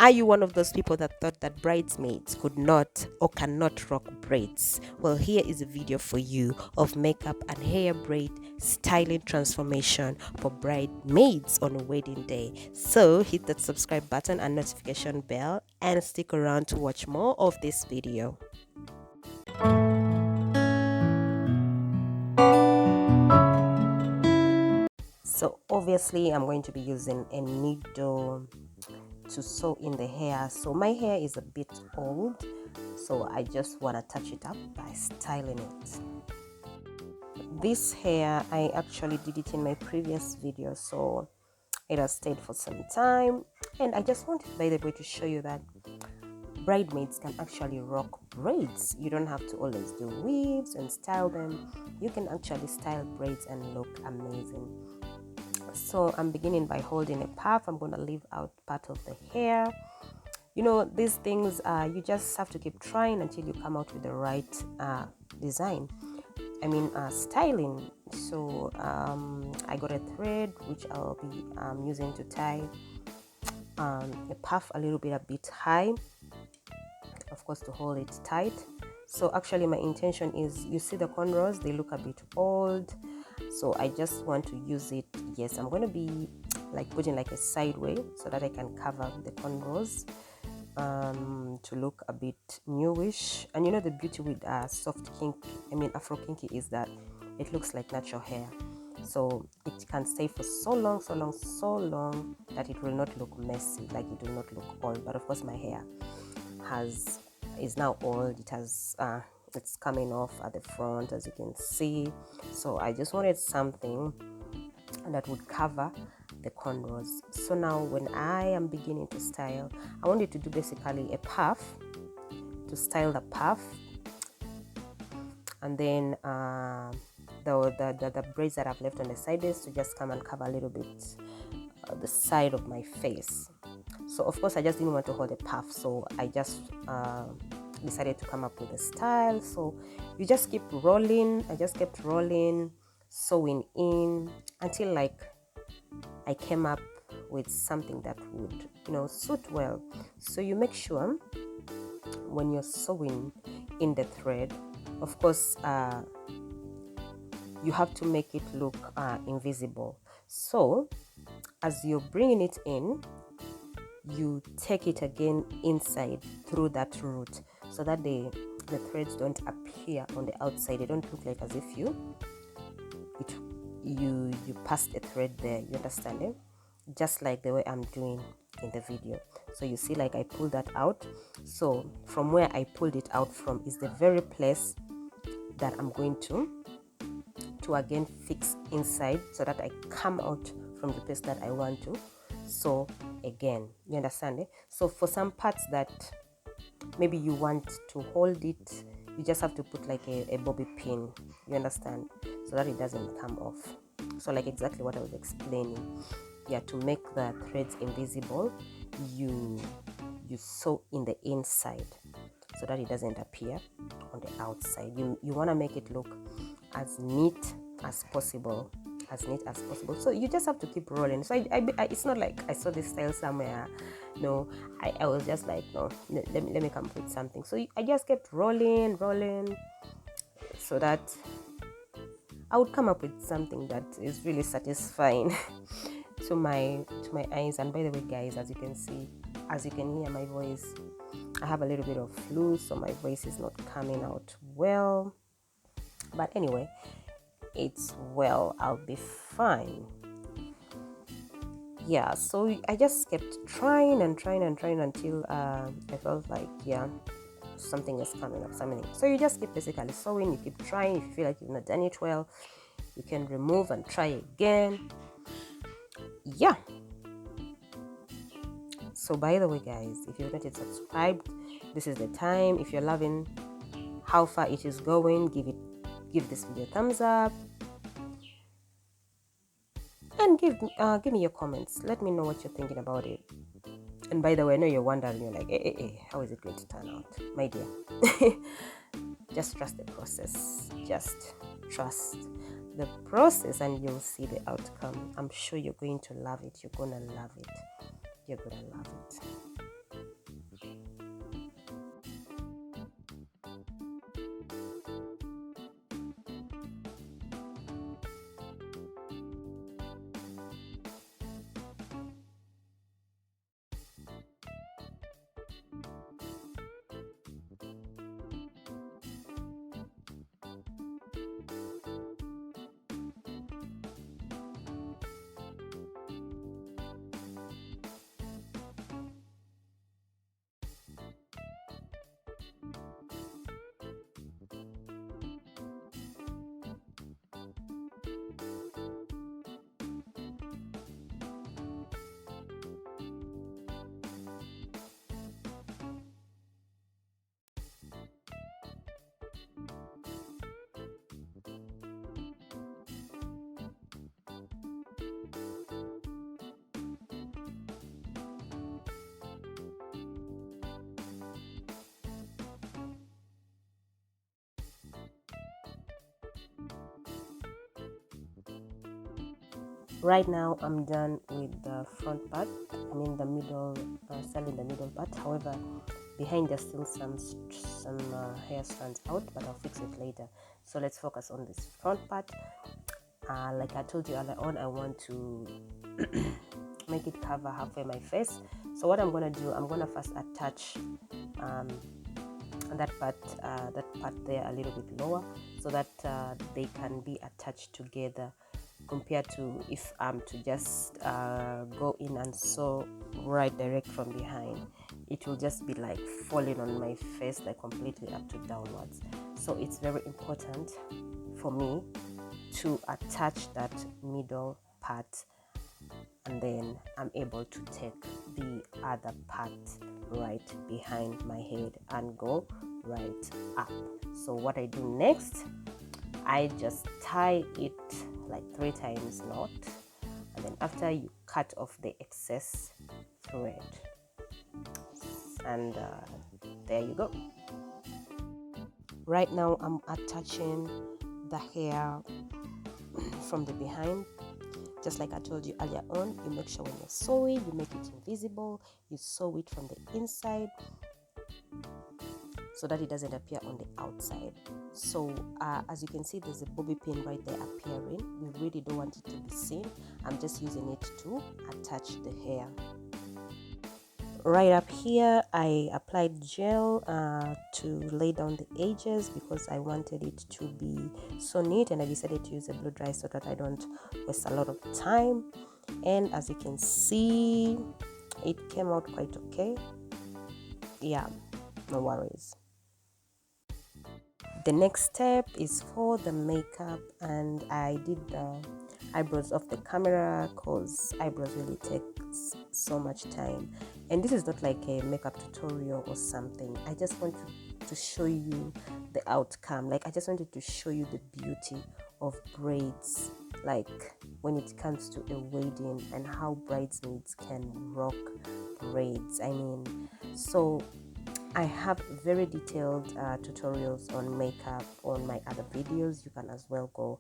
Are you one of those people that thought that bridesmaids could not or cannot rock braids? Well, here is a video for you of makeup and hair braid styling transformation for bridesmaids on a wedding day. So hit that subscribe button and notification bell and stick around to watch more of this video. So obviously I'm going to be using a needle to sew in the hair. So my hair is a bit old, so I just want to touch it up by styling it. This hair, I actually did it in my previous video, so it has stayed for some time, and I just wanted, by the way, to show you that bridesmaids can actually rock braids. You don't have to always do weaves and style them. You can actually style braids and look amazing. So I'm beginning by holding a puff. I'm going to leave out part of the hair. You know, these things, you just have to keep trying until you come out with the right design. Styling. So I got a thread which I'll be using to tie a puff a bit high, of course, to hold it tight. So actually my intention is, you see the cornrows, they look a bit old, so I just want to use it. Yes, I'm going to be like putting like a sideway so that I can cover the cornrows to look a bit newish. And you know, the beauty with soft kink, afro-kinky, is that it looks like natural hair, so it can stay for so long that it will not look messy, like it will not look old. But of course my hair is now old. It has it's coming off at the front, as you can see. So I just wanted something that would cover the cornrows. So now when I am beginning to style, I wanted to do basically a puff to style the puff, and then the braids that I've left on the sides to just come and cover a little bit the side of my face. So of course I just didn't want to hold a puff, so I just decided to come up with a style. So you just keep rolling. I just kept rolling, sewing in until like I came up with something that would, suit well. So you make sure when you're sewing in the thread, of course, you have to make it look invisible. So as you're bringing it in, you take it again inside through that root, so that the threads don't appear on the outside. They don't look like as if you passed a thread there. You understand it? Just like the way I'm doing in the video. So you see, like I pulled that out. So from where I pulled it out from is the very place that I'm going to again fix inside, so that I come out from the place that I want to sew again. You understand it? So for some parts that maybe you want to hold it, you just have to put like a bobby pin, you understand, so that it doesn't come off. So like exactly what I was explaining, yeah, to make the threads invisible, you sew in the inside so that it doesn't appear on the outside. You want to make it look as neat as possible, so you just have to keep rolling. So I it's not like I saw this style somewhere. No, I was just like, no, let me come up with something. So I just kept rolling, so that I would come up with something that is really satisfying to my eyes. And by the way, guys, as you can hear my voice, I have a little bit of flu, so my voice is not coming out well. But anyway, it's well, I'll be fine. Yeah, so I just kept trying until I felt like, yeah, something is coming up, something. So you just keep basically sewing, you keep trying. If you feel like you've not done it well, you can remove and try again. Yeah. So by the way, guys, if you're not yet subscribed, this is the time. If you're loving how far it is going, give this video a thumbs up, and give me your comments. Let me know what you're thinking about it. And by the way, I know you're wondering, you're like, how is it going to turn out? My dear, just trust the process. Just trust the process and you'll see the outcome. I'm sure you're going to love it. You're gonna love it. Right now I'm done with the front part, I mean the middle, styling the middle part. However, behind there's still some hair strands out, but I'll fix it later. So let's focus on this front part. Like I told you earlier on, I want to make it cover halfway my face. So what I'm gonna do, I'm gonna first attach that part there a little bit lower, so that they can be attached together, compared to if I'm to just go in and sew right direct from behind. It will just be like falling on my face, like completely up to downwards. So it's very important for me to attach that middle part, and then I'm able to take the other part right behind my head and go right up. So what I do next, I just tie it like 3 times knot, and then after you cut off the excess thread, and there you go. Right now I'm attaching the hair from the behind. Just like I told you earlier on, you make sure when you're sewing, you make it invisible. You sew it from the inside so that it doesn't appear on the outside. So as you can see, there's a bobby pin right there appearing. We really don't want it to be seen. I'm just using it to attach the hair. Right up here, I applied gel to lay down the edges because I wanted it to be so neat, and I decided to use a blow dry so that I don't waste a lot of time. And as you can see, it came out quite okay. Yeah, no worries. The next step is for the makeup, and I did the eyebrows off the camera because eyebrows really takes so much time, and this is not like a makeup tutorial or something. I just want to show you the outcome. Like, I just wanted to show you the beauty of braids, like when it comes to a wedding, and how bridesmaids can rock braids. I mean, so I have very detailed tutorials on makeup on my other videos. You can as well go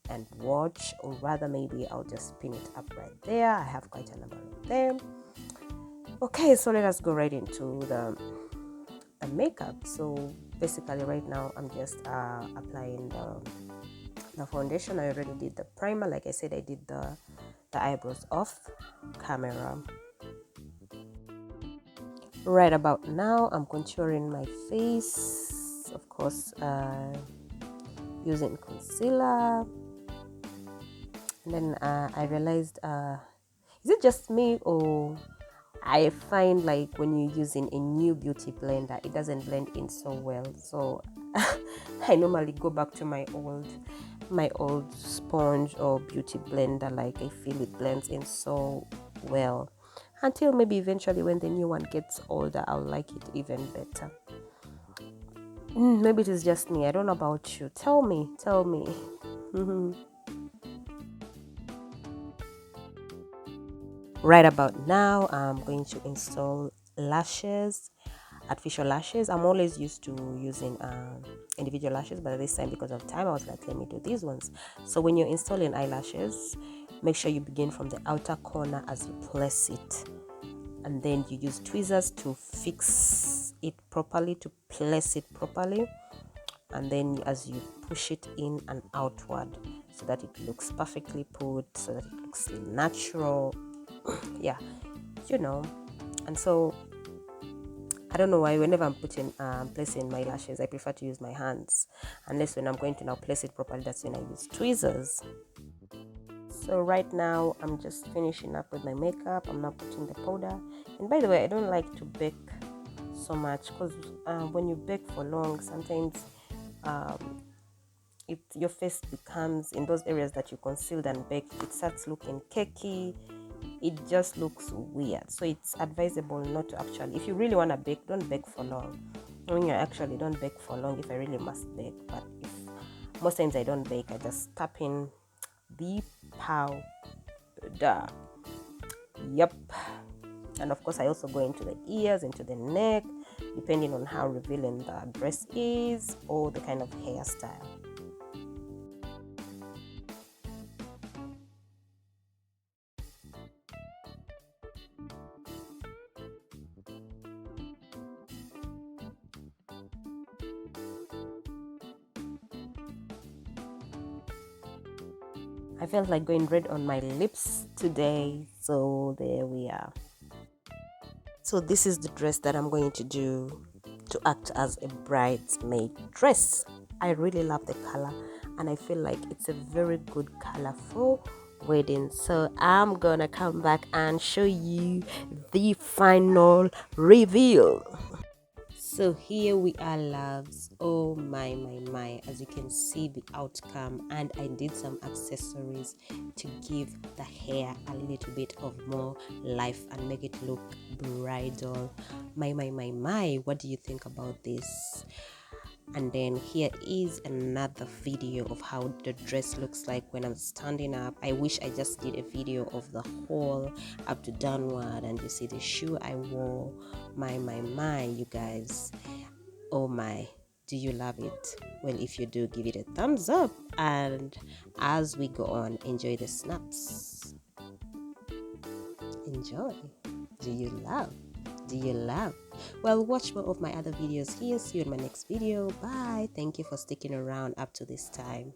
and watch, or rather maybe I'll just pin it up right there. I have quite a number of them. Okay, so let us go right into the makeup. So basically right now I'm just applying the foundation. I already did the primer. Like I said, I did the eyebrows off camera. Right about now, I'm contouring my face, of course, using concealer. And then I realized, is it just me, or I find like when you're using a new beauty blender, it doesn't blend in so well. So I normally go back to my old sponge or beauty blender. Like, I feel it blends in so well, until maybe eventually when the new one gets older, I'll like it even better. Maybe it is just me. I don't know about you. Tell me. Right about now, I'm going to install lashes, artificial lashes. I'm always used to using individual lashes, but this time, because of time, I was like, let me do these ones. So when you're installing eyelashes, make sure you begin from the outer corner as you place it, and then you use tweezers to fix it properly, to place it properly, and then as you push it in and outward so that it looks perfectly put, so that it looks natural. Yeah, you know. And so I don't know why whenever I'm placing my lashes, I prefer to use my hands, unless when I'm going to now place it properly, that's when I use tweezers. So right now I'm just finishing up with my makeup. I'm now putting the powder. And by the way, I don't like to bake so much, because when you bake for long, sometimes your face becomes, in those areas that you concealed and baked, it starts looking cakey. It just looks weird. So it's advisable not to actually, if you really want to bake, don't bake for long. When you actually don't bake for long, if I really must bake. But if most times I don't bake, I just tap in the powder. Yep. And of course, I also go into the ears, into the neck, depending on how revealing the dress is or the kind of hairstyle. I felt like going red on my lips today, so there we are. So this is the dress that I'm going to do to act as a bridesmaid dress. I really love the color, and I feel like it's a very good color for wedding. So I'm gonna come back and show you the final reveal. So here we are, loves. Oh my, as you can see the outcome, and I did some accessories to give the hair a little bit of more life and make it look bridal. My, what do you think about this? And then here is another video of how the dress looks like when I'm standing up. I wish I just did a video of the whole up to downward, and you see the shoe I wore. My, you guys. Oh my, do you love it? Well, if you do, give it a thumbs up, and as we go on, enjoy the snaps. Enjoy. Do you love? Do you love? Well, watch more of my other videos here. See you in my next video. Bye. Thank you for sticking around up to this time.